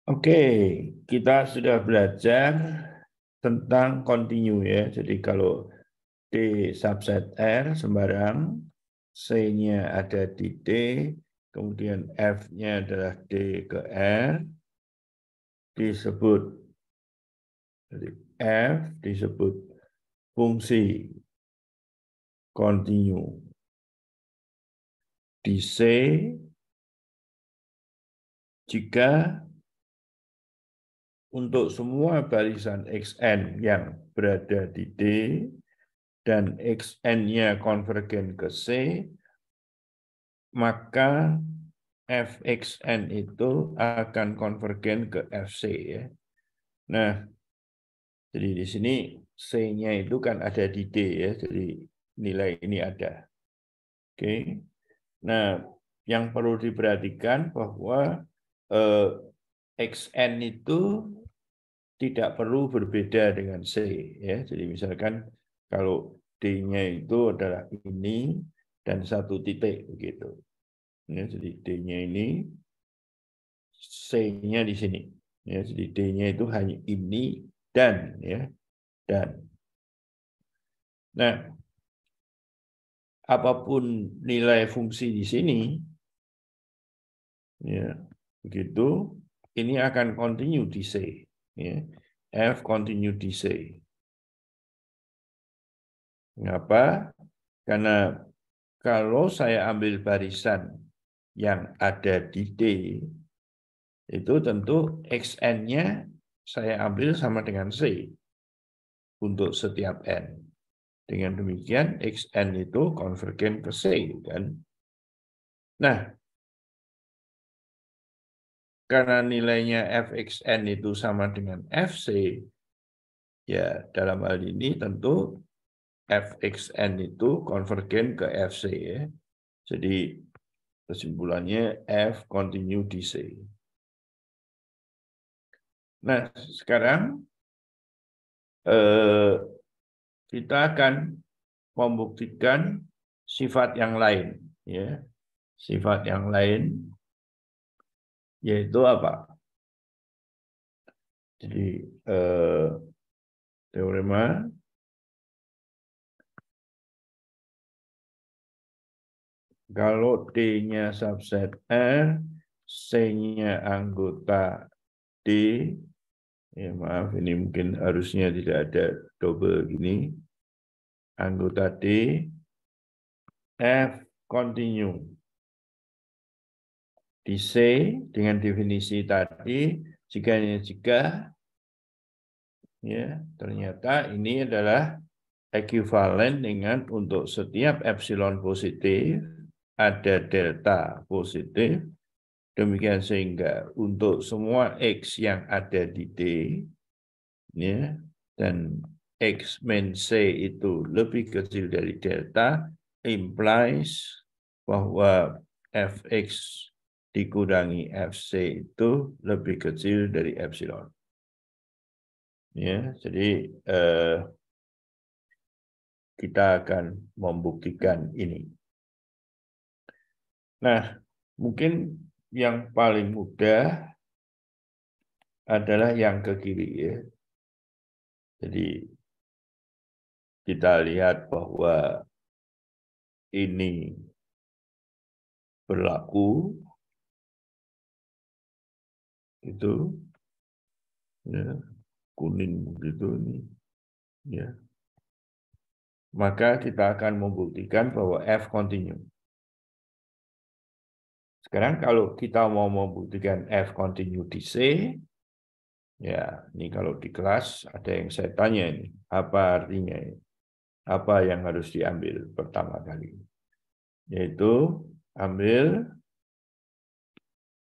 Oke, kita sudah belajar tentang continue ya. Jadi kalau D subset R sembarang, C-nya ada di D, kemudian F-nya adalah D ke R, disebut jadi F disebut fungsi continue. Di C, jika untuk semua barisan XN yang berada di D dan XN-nya konvergen ke C, maka Fxn itu akan konvergen ke Fc ya. Nah, jadi di sini C-nya itu kan ada di D ya, jadi nilai ini ada. Oke. Nah, yang perlu diperhatikan bahwa Xn itu tidak perlu berbeda dengan C ya. Jadi misalkan kalau D-nya itu adalah ini dan satu titik begitu. Ya, jadi D-nya ini, C-nya di sini. Ya, jadi D-nya itu hanya ini dan ya, dan. Nah, apapun nilai fungsi di sini, ya, begitu, ini akan continue di C. Ya. F continue di C. Mengapa? Karena kalau saya ambil barisan yang ada di D, itu tentu XN-nya saya ambil sama dengan C untuk setiap N. Dengan demikian, XN itu konvergen ke C. Kan? Nah, karena nilainya Fxn itu sama dengan Fc, ya dalam hal ini tentu Fxn itu konvergen ke Fc. Ya. Jadi kesimpulannya F continue di C. Nah, sekarang kita akan membuktikan sifat yang lain. Ya. Sifat yang lain yaitu apa? Jadi teorema kalau D-nya subset R, C-nya anggota D, ya maaf ini mungkin harusnya tidak ada double gini, anggota D, F continue di C dengan definisi tadi, jika ya ternyata ini adalah ekuivalen dengan untuk setiap epsilon positif ada delta positif. Demikian sehingga untuk semua X yang ada di D, ya, dan X min C itu lebih kecil dari delta, implies bahwa Fx dikurangi Fc itu lebih kecil dari epsilon. Ya, jadi kita akan membuktikan ini. Nah, mungkin yang paling mudah adalah yang ke kiri ya. Jadi kita lihat bahwa ini berlaku itu ya, kuning begitu ini ya. Maka kita akan membuktikan bahwa F continue. Sekarang kalau kita mau membuktikan F continue di C, ya ini kalau di kelas ada yang saya tanya ini, apa artinya ini? Apa yang harus diambil pertama kali? Yaitu ambil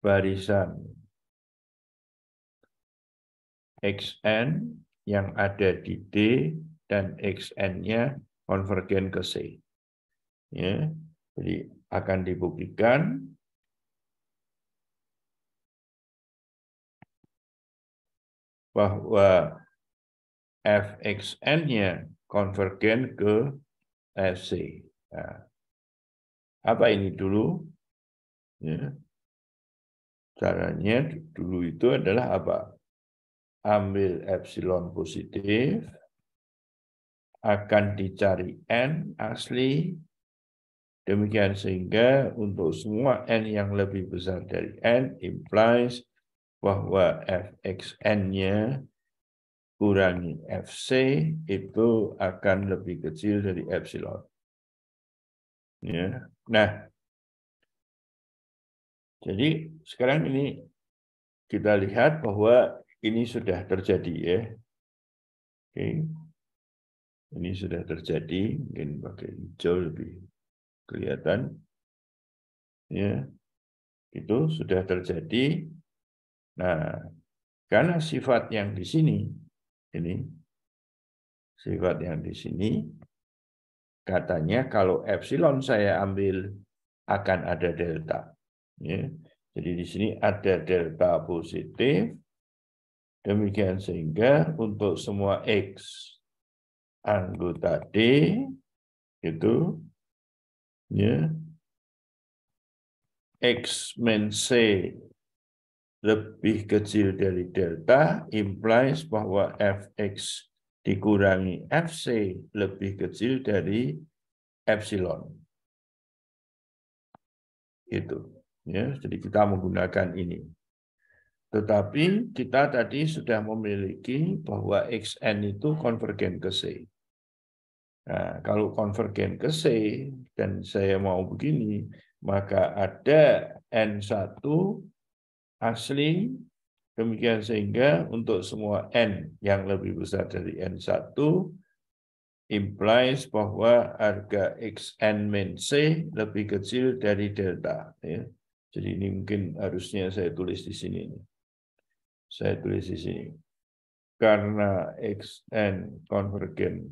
barisan XN yang ada di D dan XN-nya konvergen ke C. Ya, jadi akan dibuktikan bahwa Fxn-nya konvergen ke Fc. Nah, apa ini dulu? Ya. Caranya dulu itu adalah apa? Ambil epsilon positif, akan dicari N asli, demikian sehingga untuk semua N yang lebih besar dari N implies bahwa Fxn-nya kurangi Fc itu akan lebih kecil dari epsilon. Ya. Nah, jadi sekarang ini kita lihat bahwa ini sudah terjadi ya. Oke. Ini sudah terjadi, mungkin pakai hijau lebih kelihatan. Ya, itu sudah terjadi. Nah, karena sifat yang di sini, ini sifat yang di sini, katanya kalau epsilon saya ambil akan ada delta. Ya. Jadi di sini ada delta positif, demikian sehingga untuk semua X anggota D itu ya X min C lebih kecil dari delta implies bahwa Fx dikurangi Fc lebih kecil dari epsilon. Itu ya, jadi kita menggunakan ini. Tetapi kita tadi sudah memiliki bahwa Xn itu konvergen ke C. Nah, kalau konvergen ke C dan saya mau begini, maka ada N1 asli, demikian sehingga untuk semua N yang lebih besar dari N1 implies bahwa harga Xn min C lebih kecil dari delta. Ya. Jadi ini mungkin harusnya saya tulis di sini. Saya tulis di sini. Karena Xn konvergen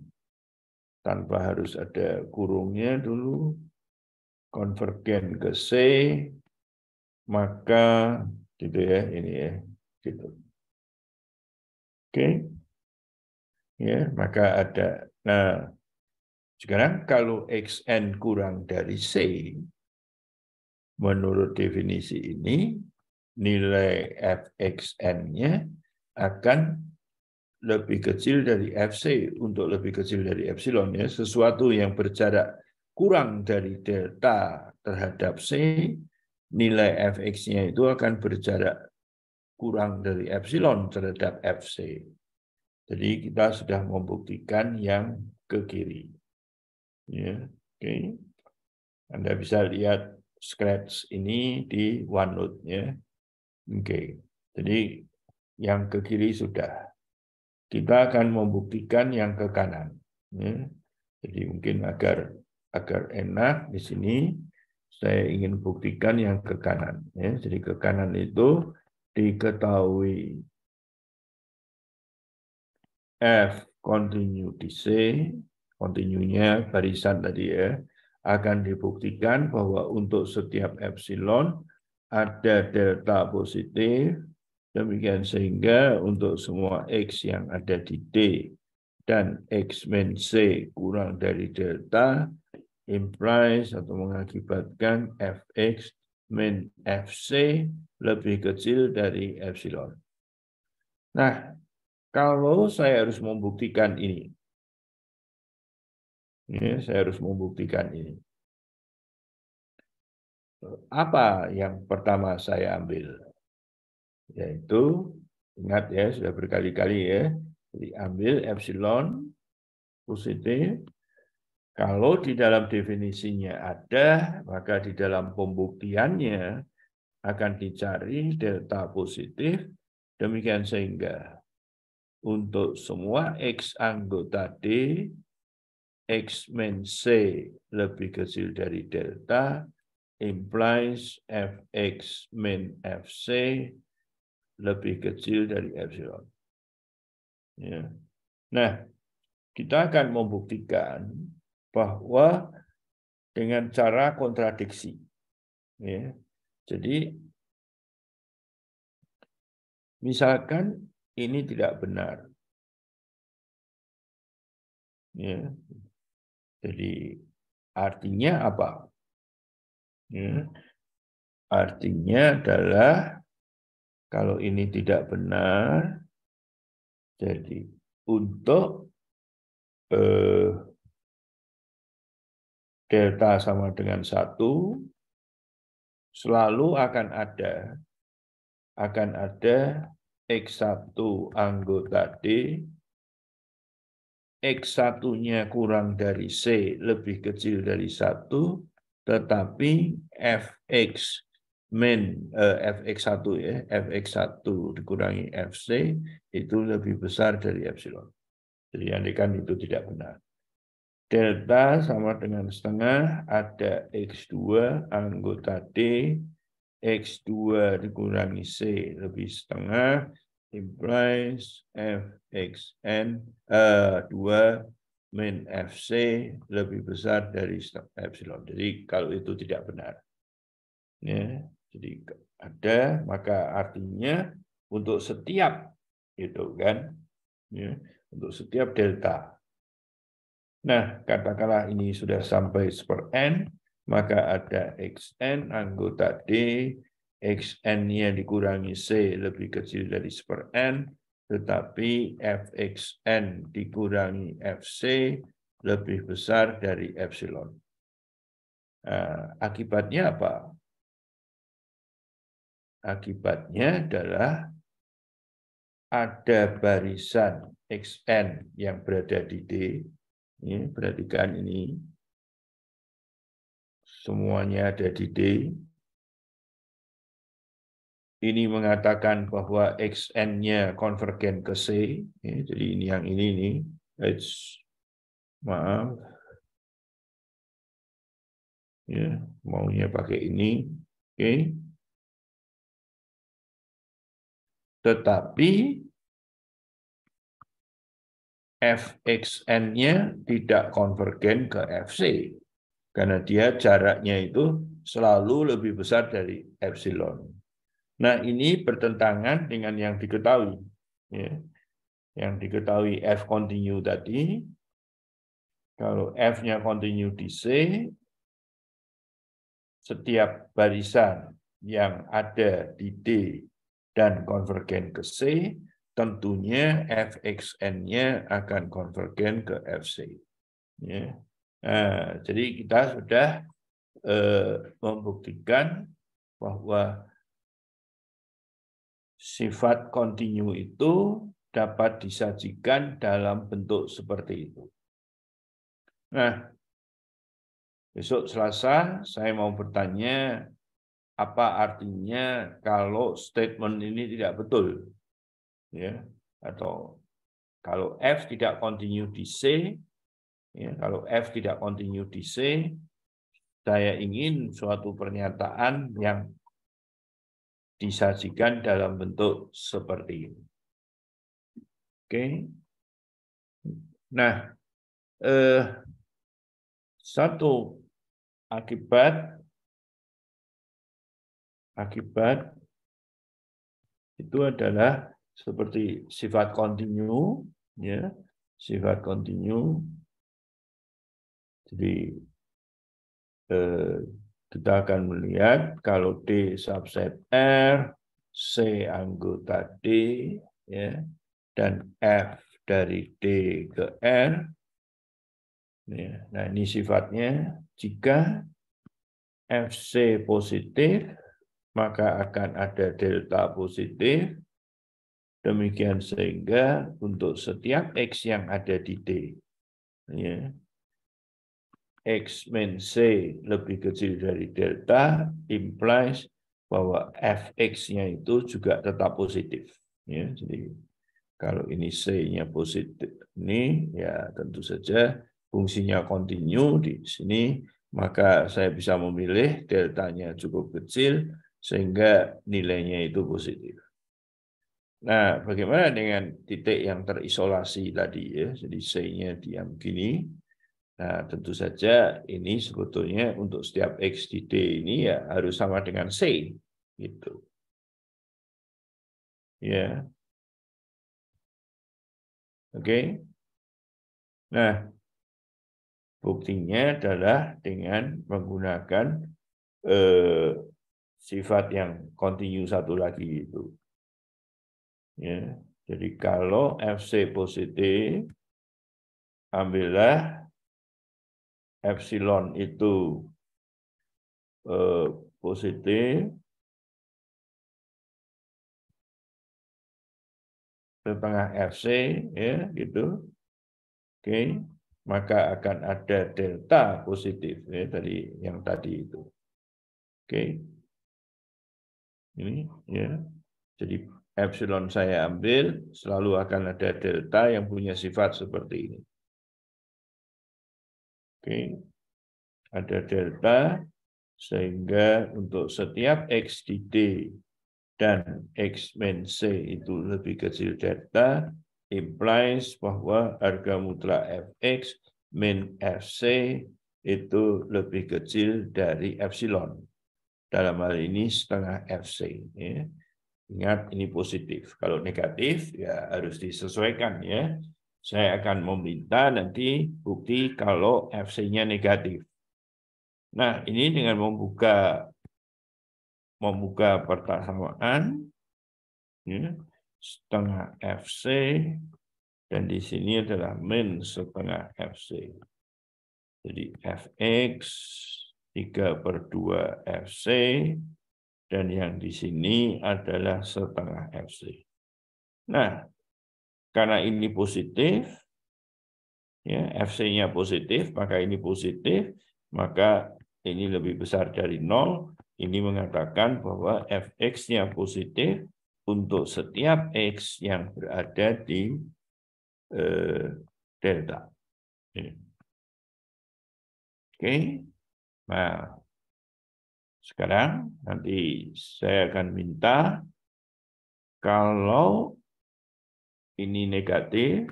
tanpa harus ada kurungnya dulu, konvergen ke C, maka gitu ya, ini ya, gitu. Oke, ya, maka ada. Nah, sekarang kalau Xn kurang dari C, menurut definisi ini, nilai Fxn-nya akan lebih kecil dari Fc. Untuk lebih kecil dari epsilon, ya, sesuatu yang berjarak kurang dari delta terhadap C, nilai Fx-nya itu akan berjarak kurang dari epsilon terhadap Fc. Jadi kita sudah membuktikan yang ke kiri. Ya, oke. Anda bisa lihat scratch ini di OneNote ya. Oke. Jadi yang ke kiri sudah. Kita akan membuktikan yang ke kanan. Ya. Jadi mungkin agar enak di sini saya ingin buktikan yang ke kanan. Ya. Jadi ke kanan itu diketahui F continue di C, continuenya barisan tadi ya, akan dibuktikan bahwa untuk setiap epsilon ada delta positif, demikian sehingga untuk semua X yang ada di D dan X min C kurang dari delta, implies atau mengakibatkan Fx min Fc lebih kecil dari epsilon. Nah, kalau saya harus membuktikan ini, ya, saya harus membuktikan ini. Apa yang pertama saya ambil? Yaitu, ingat ya, sudah berkali-kali ya, diambil epsilon positif. Kalau di dalam definisinya ada, maka di dalam pembuktiannya akan dicari delta positif, demikian sehingga untuk semua X anggota D, X min C lebih kecil dari delta, implies Fx min Fc lebih kecil dari epsilon. Ya. Nah, kita akan membuktikan bahwa dengan cara kontradiksi. Ya. Jadi, misalkan ini tidak benar. Ya. Jadi, artinya apa? Ya. Artinya adalah Kalau ini tidak benar, jadi untuk delta sama dengan 1, selalu akan ada X1 anggota D, X1-nya kurang dari C lebih kecil dari 1, tetapi Fx Fx1 ya, Fx1 dikurangi Fc itu lebih besar dari epsilon. Jadi andaikan itu tidak benar. Delta sama dengan setengah, ada X2 anggota D, X2 dikurangi C lebih setengah, implies Fxn 2 min Fc lebih besar dari epsilon. Jadi kalau itu tidak benar. Ya, jadi ada, maka artinya untuk setiap itu kan, ya, untuk setiap delta. Nah, katakanlah ini sudah sampai per n, maka ada xn anggota D, xn-nya dikurangi C lebih kecil dari per n, tetapi fxn dikurangi fc lebih besar dari epsilon. Nah, akibatnya apa? Akibatnya adalah ada barisan xn yang berada di D. Ini perhatikan ini. Semuanya ada di D. Ini mengatakan bahwa xn-nya konvergen ke C. Jadi ini yang ini nih. Maaf. Ya, maunya pakai ini. Oke. Tetapi Fxn-nya tidak konvergen ke Fc. Karena dia jaraknya itu selalu lebih besar dari epsilon. Nah, ini bertentangan dengan yang diketahui. Ya. Yang diketahui F continue tadi, kalau F-nya continue di C, setiap barisan yang ada di D dan konvergen ke C, tentunya Fxn-nya akan konvergen ke Fc. Ya. Nah, jadi kita sudah membuktikan bahwa sifat kontinu itu dapat disajikan dalam bentuk seperti itu. Nah, besok Selasa saya mau bertanya apa artinya kalau statement ini tidak betul, ya, atau kalau F tidak kontinu di C, ya, kalau F tidak kontinu di C, saya ingin suatu pernyataan yang disajikan dalam bentuk seperti ini. Oke. Nah, satu akibat itu adalah seperti sifat kontinu, ya, sifat kontinu. Jadi kita akan melihat kalau D subset R, C anggota D, ya, dan F dari D ke R. Ya, nah ini sifatnya jika FC positif, maka akan ada delta positif. Demikian sehingga untuk setiap X yang ada di D, ya, X min C lebih kecil dari delta, implies bahwa Fx-nya itu juga tetap positif. Ya, jadi kalau ini C-nya positif, ini ya tentu saja fungsinya kontinu di sini, maka saya bisa memilih deltanya cukup kecil sehingga nilainya itu positif. Nah, bagaimana dengan titik yang terisolasi tadi ya? Jadi C-nya diam gini. Nah, tentu saja ini sebetulnya untuk setiap X di D ini ya harus sama dengan C gitu. Ya. Oke. Nah, buktinya adalah dengan menggunakan sifat yang kontinu satu lagi itu. Ya. Jadi kalau FC positif, ambillah epsilon itu positif setengah FC, ya gitu. Oke, maka akan ada delta positif ya dari yang tadi itu. Oke, ini ya. Jadi epsilon saya ambil, selalu akan ada delta yang punya sifat seperti ini. Oke, ada delta, sehingga untuk setiap X di D dan X min C itu lebih kecil delta, implies bahwa harga mutlak Fx min Fc itu lebih kecil dari epsilon. Dalam hal ini setengah Fc. Ya. Ingat ini positif. Kalau negatif ya harus disesuaikan ya. Saya akan meminta nanti bukti kalau Fc-nya negatif. Nah, ini dengan membuka persamaan ya, setengah Fc dan di sini adalah min setengah Fc. Jadi Fx 3/2 Fc dan yang di sini adalah setengah Fc. Nah, karena ini positif, ya Fc-nya positif, maka ini positif, maka ini lebih besar dari 0. Ini mengatakan bahwa Fx-nya positif untuk setiap X yang berada di delta. Oke, nah sekarang nanti saya akan minta kalau ini negatif,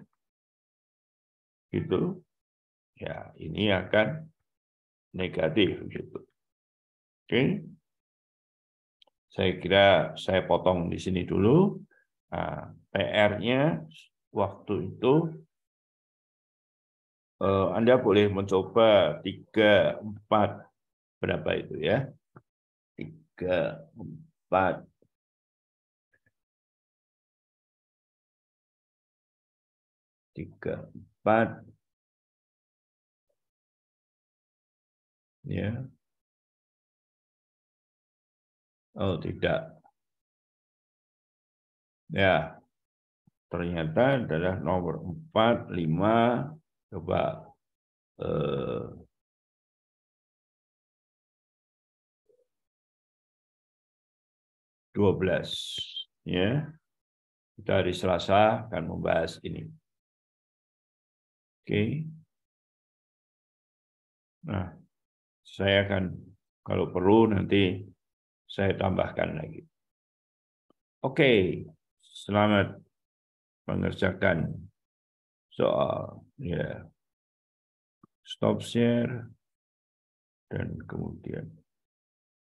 gitu, ya ini akan negatif, gitu. Oke, saya kira saya potong di sini dulu. Nah, PR-nya waktu itu Anda boleh mencoba 3, 4, berapa itu ya? 3, 4, 3, 4, ya. Oh, tidak. Ya, ternyata adalah nomor 4, 5, coba 12. Ya, kita hari Selasa akan membahas ini. Oke. Nah, saya akan kalau perlu nanti saya tambahkan lagi. Oke, selamat mengerjakan soal. Ya, stop share dan kemudian